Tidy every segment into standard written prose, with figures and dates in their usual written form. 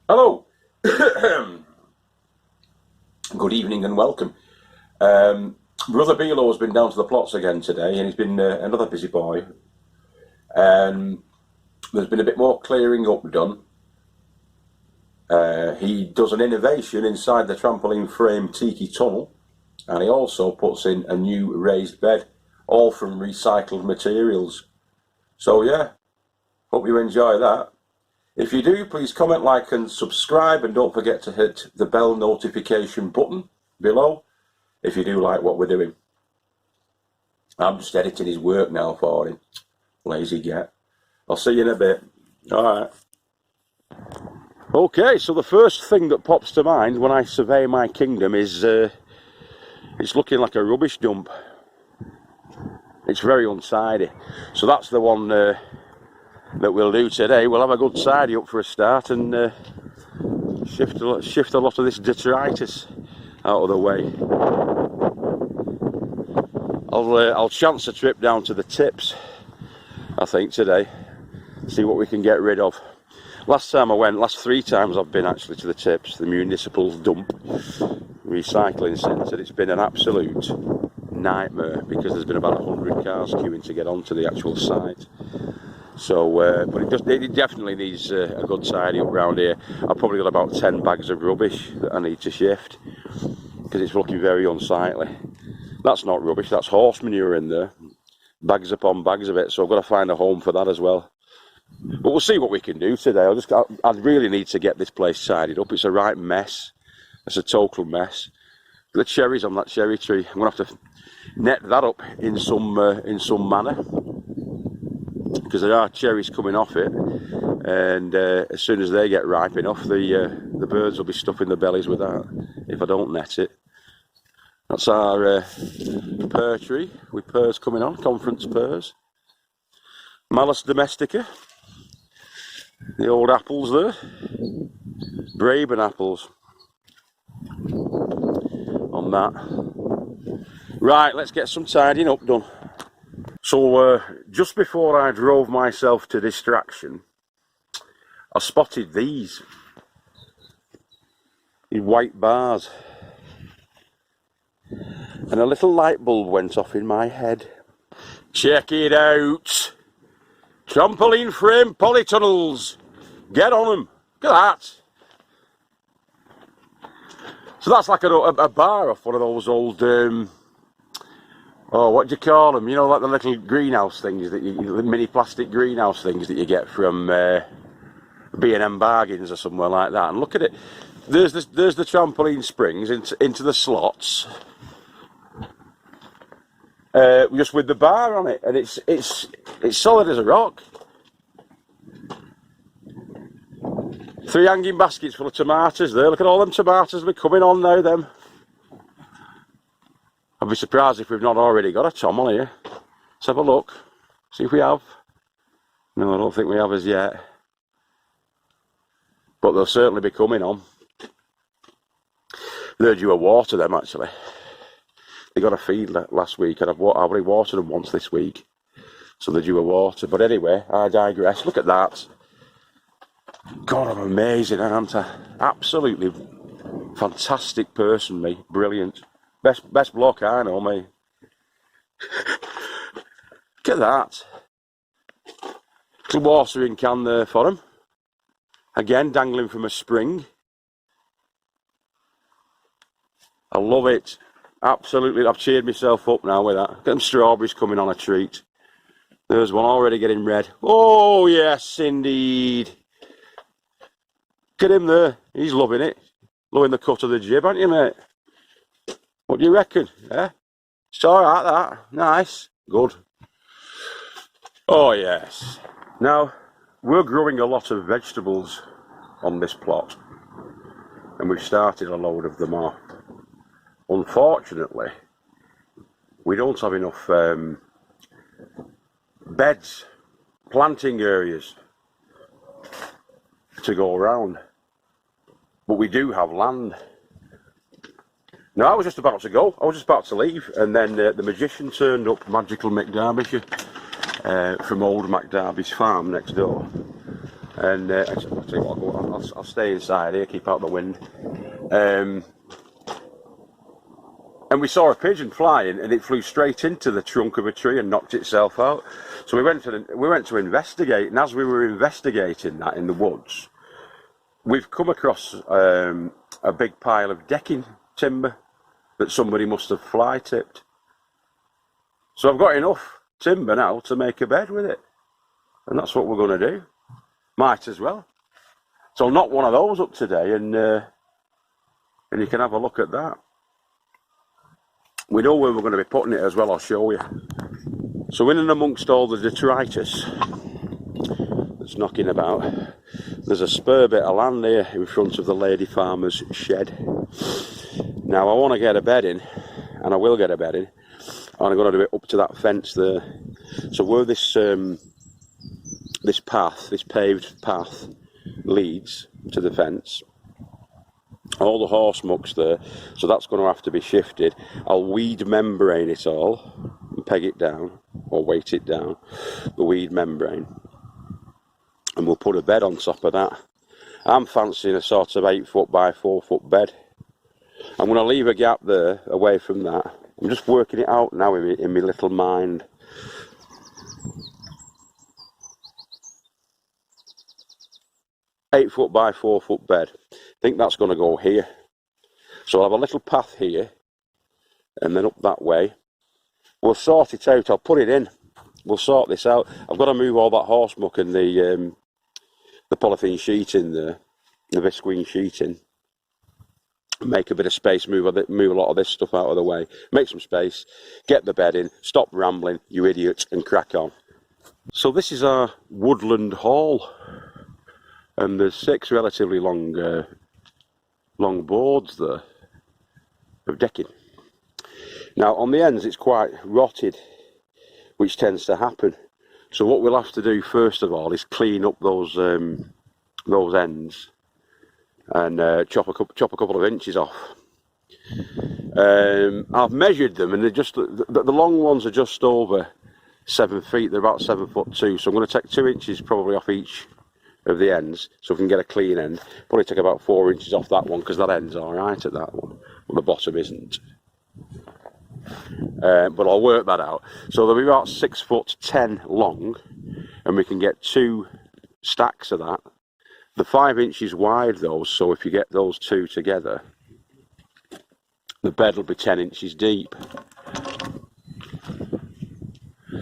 Hello. Good evening and welcome. Brother Belo's been down to the plots again today, and he's been another busy boy. There's been a bit more clearing up done. He does an innovation inside the trampoline frame tiki tunnel, and he also puts in a new raised bed, all from recycled materials. So yeah, hope you enjoy that. If you do, please comment, like and subscribe, and don't forget to hit the bell notification button below if you do like what we're doing. I'm just editing his work now for him. Lazy get. I'll see you in a bit. Alright. Okay, so the first thing that pops to mind when I survey my kingdom is it's looking like a rubbish dump. It's very untidy. So that's the one that we'll do today. We'll have a good tidy up for a start and shift a lot of this detritus out of the way. I'll chance a trip down to the tips, I think, today. See what we can get rid of. Last three times I've been actually to the tips, the municipal dump recycling centre. It's been an absolute nightmare because there's been about 100 cars queuing to get onto the actual site. So, but it definitely needs a good tidy up around here. I've probably got about 10 bags of rubbish that I need to shift because it's looking very unsightly. That's not rubbish, that's horse manure in there. Bags upon bags of it, so I've got to find a home for that as well. But we'll see what we can do today. I really need to get this place tidied up. It's a right mess. It's a total mess. The cherries on that cherry tree, I'm going to have to net that up in some manner, because there are cherries coming off it, and as soon as they get ripe enough, the birds will be stuffing their bellies with that if I don't net it. That's our pear tree with pears coming on, conference pears. Malus domestica, the old apples there, Braben apples on that. Right, let's get some tidying up done. So just before I drove myself to distraction, I spotted these white bars, and a little light bulb went off in my head. Check it out! Trampoline frame polytunnels! Get on them! Look at that! So that's like a bar off one of those old oh, what do you call them? You know, like the little greenhouse things the mini plastic greenhouse things that you get from B&M Bargains or somewhere like that. And look at it. There's the trampoline springs into the slots, just with the bar on it, and it's solid as a rock. 3 hanging baskets full of tomatoes there. Look at all them tomatoes that are coming on now. Them. I'd be surprised if we've not already got a tommel here. Let's have a look. See if we have. No, I don't think we have as yet. But they'll certainly be coming on. They're due a water, them, actually. They got a feed last week, and I've already watered them once this week. So they're due a water. But anyway, I digress. Look at that. God, I'm amazing, aren't I? Absolutely fantastic person, me. Brilliant. Best bloke I know, me. Look at that. Little watering can there for him. Again, dangling from a spring. I love it. Absolutely. I've cheered myself up now with that. Get them strawberries coming on a treat. There's one already getting red. Oh, yes, indeed. Look at him there. He's loving it. Loving the cut of the jib, aren't you, mate? What do you reckon? Yeah? It's alright, that. Nice. Good. Oh, yes. Now, we're growing a lot of vegetables on this plot, and we've started a load of them off. Unfortunately, we don't have enough beds, planting areas to go around, but we do have land. No, I was just about to go. I was just about to leave, and then the magician turned up, Magical McDerbyshire, from old McDerby's farm next door, And I'll tell you what, I'll stay inside here, keep out the wind. And we saw a pigeon flying, and it flew straight into the trunk of a tree and knocked itself out. So we went to investigate, and as we were investigating that in the woods, we've come across a big pile of decking timber that somebody must have fly tipped. So I've got enough timber now to make a bed with it, and that's what we're going to do. Might as well. So I'll knock one of those up today, and you can have a look at that. We know where we're going to be putting it as well, I'll show you. So in and amongst all the detritus that's knocking about, there's a spare bit of land here in front of the lady farmer's shed. Now I want to get a bed in, and I will get a bed in, and I'm going to do it up to that fence there. So where this paved path leads to the fence, all the horse muck's there, so that's going to have to be shifted. I'll weed membrane it all and peg it down, or weight it down, the weed membrane, and we'll put a bed on top of that. I'm fancying a sort of 8 foot by 4 foot bed. I'm going to leave a gap there away from that. I'm just working it out now in my little mind. Eight-foot by 4 foot bed. I think that's going to go here. So I'll have a little path here, and then up that way. We'll sort it out. I'll put it in. We'll sort this out. I've got to move all that horse muck and the polythene sheeting there, the visqueen sheeting. Make a bit of space. Move a lot of this stuff out of the way. Make some space. Get the bed in. Stop rambling, you idiots, and crack on. So this is our woodland hall. And there's 6 relatively long boards there of decking. Now on the ends it's quite rotted, which tends to happen. So what we'll have to do first of all is clean up those ends and chop a couple of inches off. I've measured them, and they're just the long ones are just over 7 feet. They're about 7'2", so I'm going to take 2 inches probably off each of the ends, so we can get a clean end. Probably take about 4 inches off that one, because that end's alright at that one, but the bottom isn't. But I'll work that out. So they'll be about 6'10" long, and we can get 2 stacks of that. The 5 inches wide though, so if you get those 2 together, the bed will be 10 inches deep.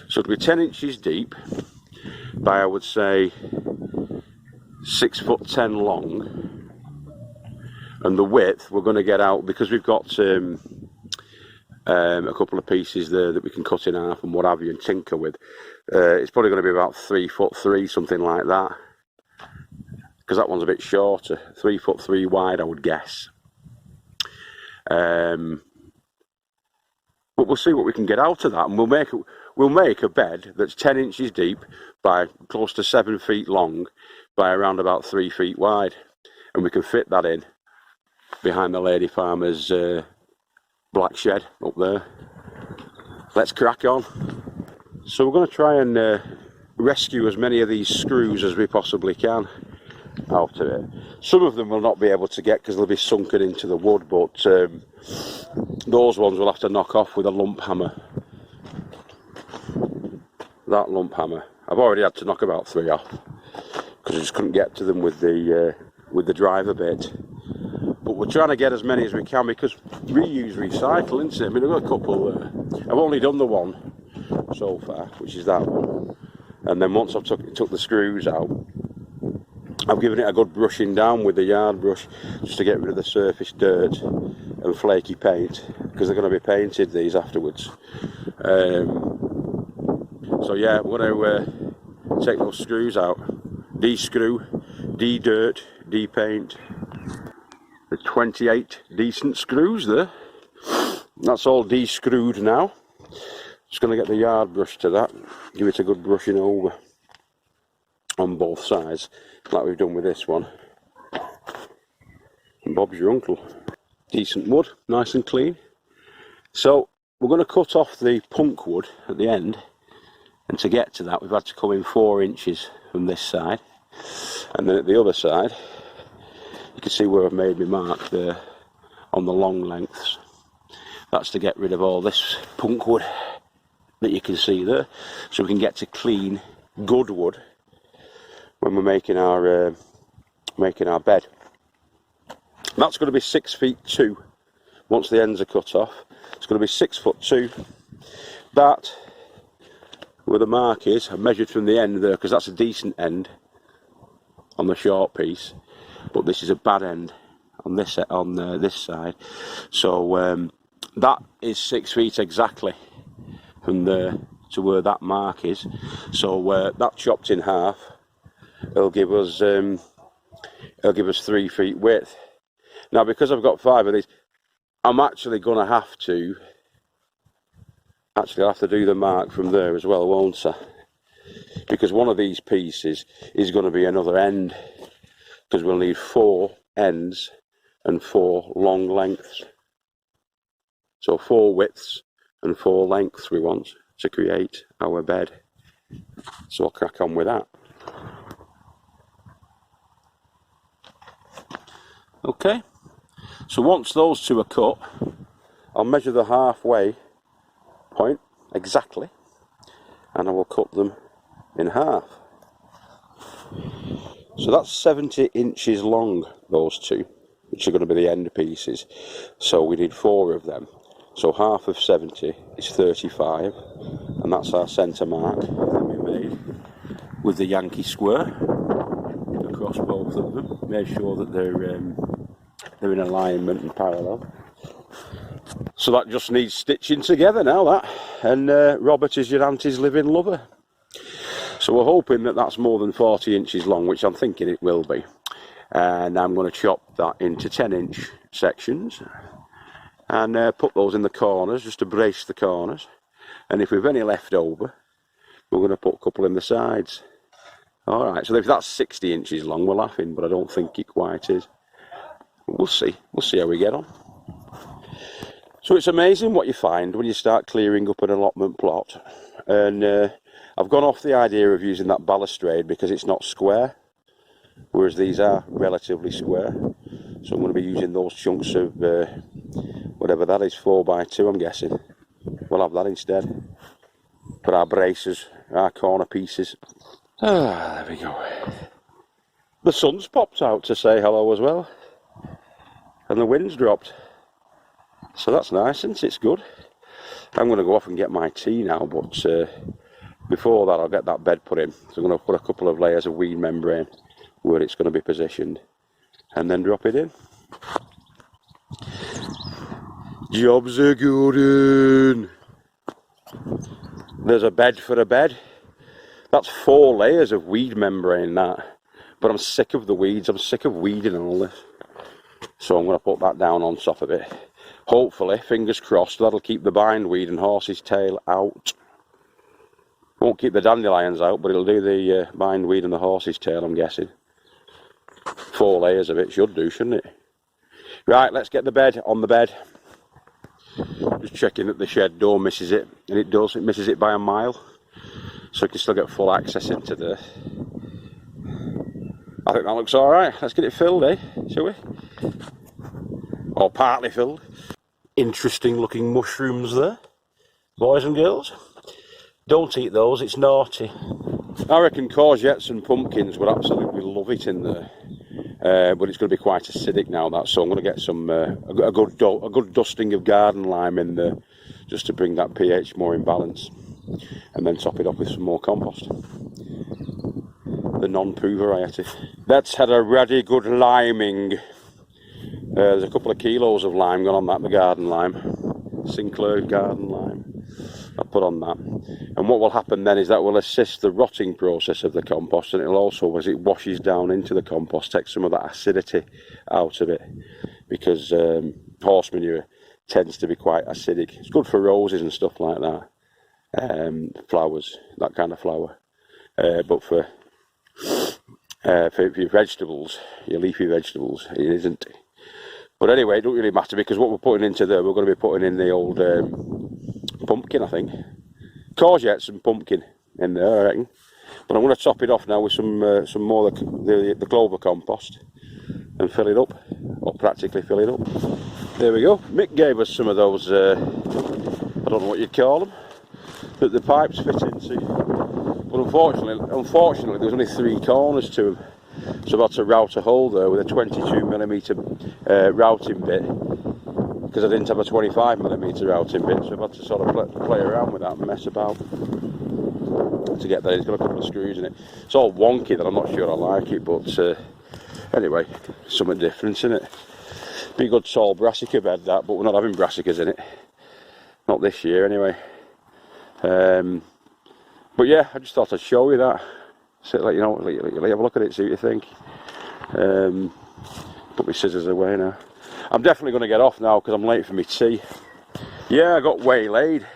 So it'll be 10 inches deep by, I would say, 6'10" long, and the width we're going to get out, because we've got a couple of pieces there that we can cut in half and what have you and tinker with. It's probably going to be about 3'3", something like that, because that one's a bit shorter. 3'3" wide, I would guess. But we'll see what we can get out of that, and we'll make a bed that's 10 inches deep by close to 7 feet long by around about 3 feet wide, and we can fit that in behind the lady farmer's black shed up there. Let's crack on. So we're going to try and rescue as many of these screws as we possibly can out of it. Some of them we'll not be able to get because they'll be sunken into the wood, but those ones we'll have to knock off with a lump hammer. That lump hammer. I've already had to knock about 3 off because I just couldn't get to them with the driver bit. But we're trying to get as many as we can, because reuse, recycle, isn't it? I mean, I've got a couple there. I've only done the one so far, which is that one. And then once I've took the screws out, I've given it a good brushing down with the yard brush, just to get rid of the surface dirt and flaky paint, because they're going to be painted, these, afterwards. So yeah, we're going to take those screws out, de-screw, de-dirt, de-paint. The 28 decent screws there. That's all de-screwed now. Just going to get the yard brush to that, give it a good brushing over on both sides, like we've done with this one. And Bob's your uncle. Decent wood, nice and clean. So we're going to cut off the punk wood at the end, and to get to that we've had to come in 4 inches from this side. And then at the other side, you can see where I've made my mark there on the long lengths. That's to get rid of all this punk wood that you can see there, so we can get to clean, good wood when we're making our bed. That's going to be 6 feet 2 once the ends are cut off. It's going to be 6 foot 2. That, where the mark is, I measured from the end there because that's a decent end on the short piece, but this is a bad end on this side. So that is 6 feet exactly from there to where that mark is. So that chopped in half, it'll give us 3 feet width. Now, because I've got 5 of these, I'm actually going to have to do the mark from there as well, won't I? Because one of these pieces is going to be another end, because we'll need 4 ends and 4 long lengths. So 4 widths and 4 lengths we want to create our bed. So I'll crack on with that. Okay, so once those 2 are cut, I'll measure the halfway point exactly, and I will cut them in half. So that's 70 inches long, those 2, which are going to be the end pieces. So we need 4 of them. So half of 70 is 35, and that's our centre mark that we made with the Yankee square across both of them. Make sure that they're in alignment and parallel. So that just needs stitching together now, that. And Robert is your auntie's living lover. So we're hoping that that's more than 40 inches long, which I'm thinking it will be. And I'm going to chop that into 10-inch sections and put those in the corners just to brace the corners. And if we've any left over, we're going to put a couple in the sides. Alright, so if that's 60 inches long, we're laughing, but I don't think it quite is. We'll see how we get on. So it's amazing what you find when you start clearing up an allotment plot. And I've gone off the idea of using that balustrade because it's not square, whereas these are relatively square. So I'm going to be using those chunks of whatever that is, 4x2 I'm guessing. We'll have that instead for our braces, our corner pieces. There we go. The sun's popped out to say hello as well, and the wind's dropped. So that's nice, isn't it? It's good. I'm going to go off and get my tea now, but before that I'll get that bed put in. So I'm going to put a couple of layers of weed membrane where it's going to be positioned and then drop it in. Jobs are good. There's a bed for a bed. That's 4 layers of weed membrane, that. But I'm sick of the weeds. I'm sick of weeding and all this. So I'm going to put that down on top of it. Hopefully, fingers crossed, that'll keep the bindweed and horse's tail out. Won't keep the dandelions out, but it'll do the bindweed and the horse's tail, I'm guessing. 4 layers of it should do, shouldn't it? Right, let's get the bed on the bed. Just checking that the shed door misses it, and it does. It misses it by a mile, so you can still get full access into there. I think that looks alright. Let's get it filled, eh? Shall we? Or partly filled. Interesting looking mushrooms there, boys and girls. Don't eat those, it's naughty. I reckon courgettes and pumpkins would absolutely love it in there, but it's going to be quite acidic now, that. So I'm going to get some a good dusting of garden lime in there, just to bring that pH more in balance, and then top it up with some more compost, the non-poo variety. That's had a ruddy good liming. There's a couple of kilos of lime gone on that, the garden lime, Sinclair garden lime. I'll put on that, and what will happen then is that will assist the rotting process of the compost, and it'll also, as it washes down into the compost, take some of that acidity out of it, because horse manure tends to be quite acidic. It's good for roses and stuff like that, flowers, that kind of flower, but for your vegetables, your leafy vegetables, it isn't. But anyway, it don't really matter, because what we're putting into there, we're going to be putting in the old pumpkin, I think. Courgettes and pumpkin in there, I reckon. But I'm going to top it off now with some more of the clover compost and fill it up, or practically fill it up. There we go. Mick gave us some of those, I don't know what you'd call them, that the pipes fit into. But unfortunately there was only 3 corners to them. So I've had to route a hole there with a 22mm routing bit, because I didn't have a 25mm routing bit, so I've had to sort of play around with that and mess about to get there. It's got a couple of screws in it. It's all wonky that I'm not sure I like it, but anyway, something different, isn't it? Be a good tall brassica bed that, but we're not having brassicas in it. Not this year anyway. But yeah, I just thought I'd show you that. So let you know, let you have a look at it, see what you think. Put my scissors away now. I'm definitely going to get off now because I'm late for my tea. Yeah, I got waylaid.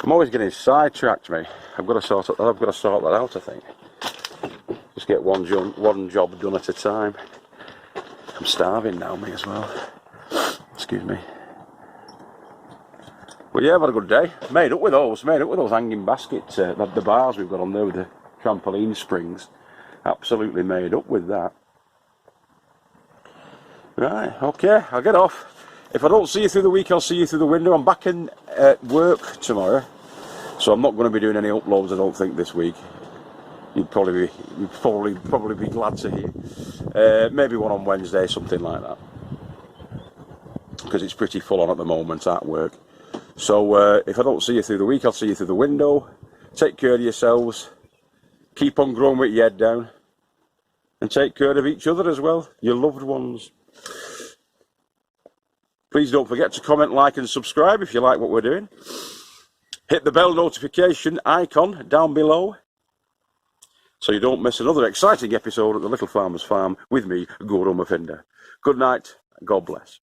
I'm always getting sidetracked, mate. I've got to sort that out, I think. Just get one job done at a time. I'm starving now, me as well. Excuse me. But yeah, I've had a good day. Made up with those hanging baskets, the bars we've got on there with the trampoline springs. Absolutely made up with that. Right, okay, I'll get off. If I don't see you through the week, I'll see you through the window. I'm back in work tomorrow, so I'm not going to be doing any uploads, I don't think, this week. You'd probably be glad to hear. Maybe one on Wednesday, something like that, because it's pretty full on at the moment at work. So if I don't see you through the week, I'll see you through the window. Take care of yourselves. Keep on growing with your head down, and take care of each other as well, your loved ones. Please don't forget to comment, like and subscribe if you like what we're doing. Hit the bell notification icon down below so you don't miss another exciting episode at the Little Farmer's Farm with me, Guru Murphinda. Good night, God bless.